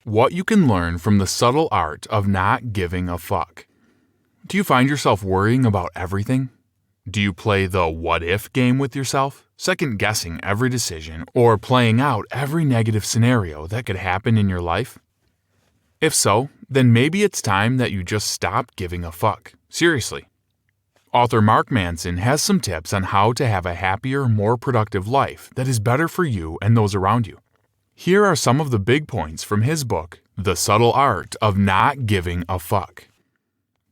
What you can learn from the subtle art of not giving a fuck. Do you find yourself worrying about everything? Do you play the what if game with yourself, second guessing every decision or playing out every negative scenario that could happen in your life? If so, then maybe it's time that you just stop giving a fuck. Seriously. Author Mark Manson has some tips on how to have a happier, more productive life that is better for you and those around you. Here are some of the big points from his book, The Subtle Art of Not Giving a Fuck.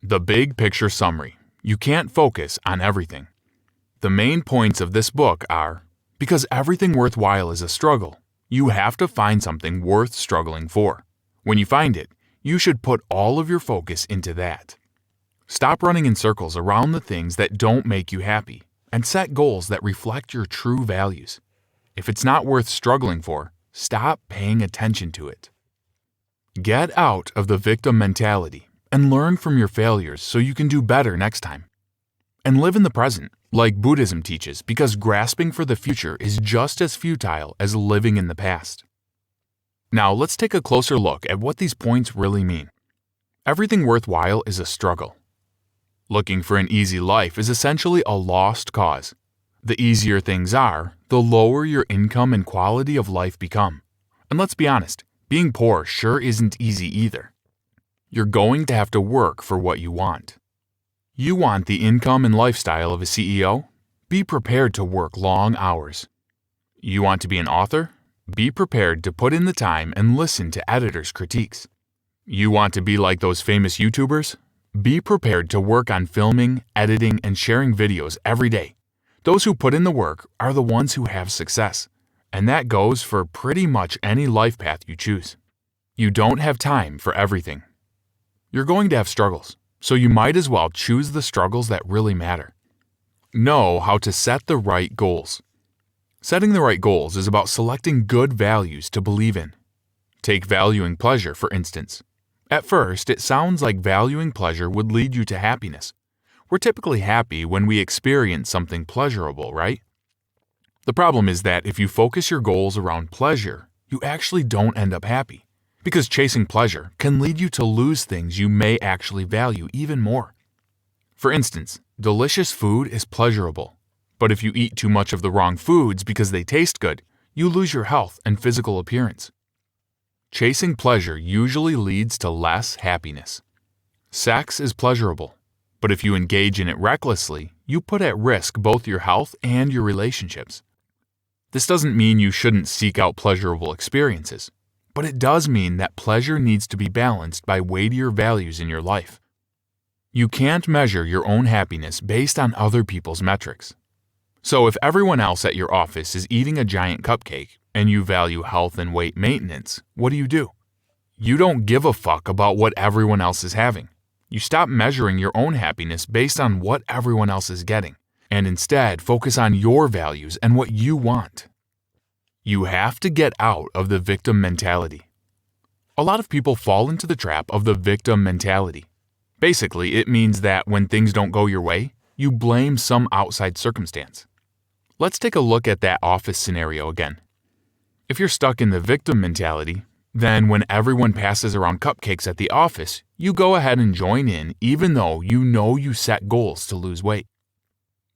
The big picture summary. You can't focus on everything. The main points of this book are, because everything worthwhile is a struggle, you have to find something worth struggling for. When you find it, you should put all of your focus into that. Stop running in circles around the things that don't make you happy, and set goals that reflect your true values. If it's not worth struggling for, stop paying attention to it. Get out of the victim mentality and learn from your failures so you can do better next time. And live in the present, like Buddhism teaches, because grasping for the future is just as futile as living in the past. Now let's take a closer look at what these points really mean. Everything worthwhile is a struggle. Looking for an easy life is essentially a lost cause. The easier things are, the lower your income and quality of life become. And let's be honest, being poor sure isn't easy either. You're going to have to work for what you want. You want the income and lifestyle of a CEO? Be prepared to work long hours. You want to be an author? Be prepared to put in the time and listen to editors' critiques. You want to be like those famous YouTubers? Be prepared to work on filming, editing, and sharing videos every day. Those who put in the work are the ones who have success, and that goes for pretty much any life path you choose. You don't have time for everything. You're going to have struggles, so you might as well choose the struggles that really matter. Know how to set the right goals. Setting the right goals is about selecting good values to believe in. Take valuing pleasure, for instance. At first, it sounds like valuing pleasure would lead you to happiness. We're typically happy when we experience something pleasurable, right? The problem is that if you focus your goals around pleasure, you actually don't end up happy, because chasing pleasure can lead you to lose things you may actually value even more. For instance, delicious food is pleasurable, but if you eat too much of the wrong foods because they taste good, you lose your health and physical appearance. Chasing pleasure usually leads to less happiness. Sex is pleasurable, but if you engage in it recklessly, you put at risk both your health and your relationships. This doesn't mean you shouldn't seek out pleasurable experiences, but it does mean that pleasure needs to be balanced by weightier values in your life. You can't measure your own happiness based on other people's metrics. So if everyone else at your office is eating a giant cupcake and you value health and weight maintenance, what do? You don't give a fuck about what everyone else is having. You stop measuring your own happiness based on what everyone else is getting, and instead focus on your values and what you want. You have to get out of the victim mentality. A lot of people fall into the trap of the victim mentality. Basically, it means that when things don't go your way, you blame some outside circumstance. Let's take a look at that office scenario again. If you're stuck in the victim mentality, then when everyone passes around cupcakes at the office, you go ahead and join in even though you know you set goals to lose weight.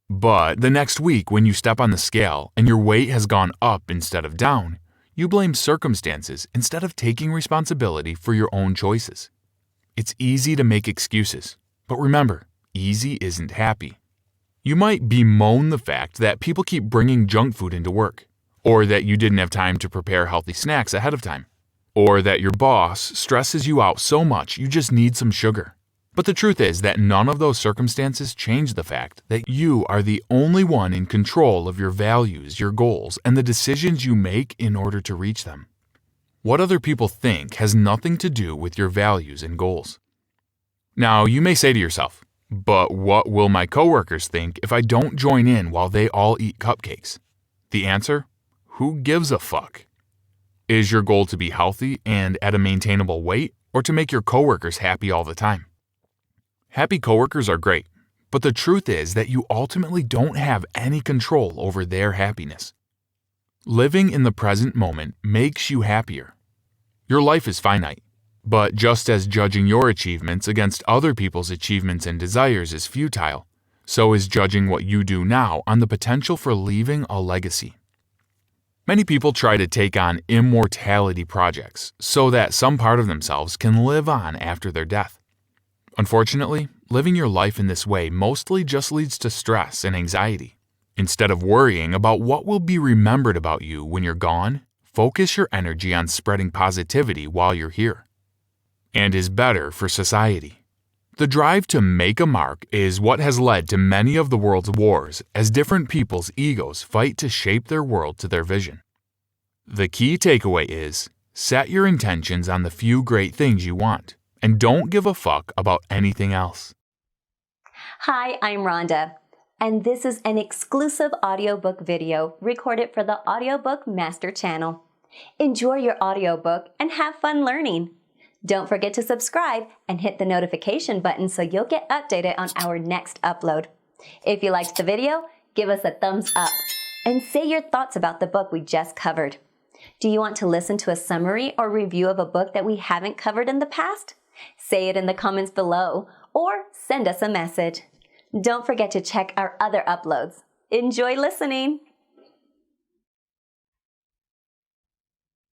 But the next week when you step on the scale and your weight has gone up instead of down, you blame circumstances instead of taking responsibility for your own choices. It's easy to make excuses, but remember, easy isn't happy. You might bemoan the fact that people keep bringing junk food into work, or that you didn't have time to prepare healthy snacks ahead of time, or that your boss stresses you out so much you just need some sugar. But the truth is that none of those circumstances change the fact that you are the only one in control of your values, your goals, and the decisions you make in order to reach them. What other people think has nothing to do with your values and goals. Now, you may say to yourself, but what will my coworkers think if I don't join in while they all eat cupcakes? The answer? Who gives a fuck? Is your goal to be healthy and at a maintainable weight, or to make your coworkers happy all the time? Happy coworkers are great, but the truth is that you ultimately don't have any control over their happiness. Living in the present moment makes you happier. Your life is finite, but just as judging your achievements against other people's achievements and desires is futile, so is judging what you do now on the potential for leaving a legacy. Many people try to take on immortality projects so that some part of themselves can live on after their death. Unfortunately, living your life in this way mostly just leads to stress and anxiety. Instead of worrying about what will be remembered about you when you're gone, focus your energy on spreading positivity while you're here. And is better for society. The drive to make a mark is what has led to many of the world's wars as different people's egos fight to shape their world to their vision. The key takeaway is, set your intentions on the few great things you want, and don't give a fuck about anything else. Hi, I'm Rhonda, and this is an exclusive audiobook video recorded for the Audiobook Master Channel. Enjoy your audiobook and have fun learning. Don't forget to subscribe and hit the notification button so you'll get updated on our next upload. If you liked the video, give us a thumbs up and say your thoughts about the book we just covered. Do you want to listen to a summary or review of a book that we haven't covered in the past? Say it in the comments below or send us a message. Don't forget to check our other uploads. Enjoy listening!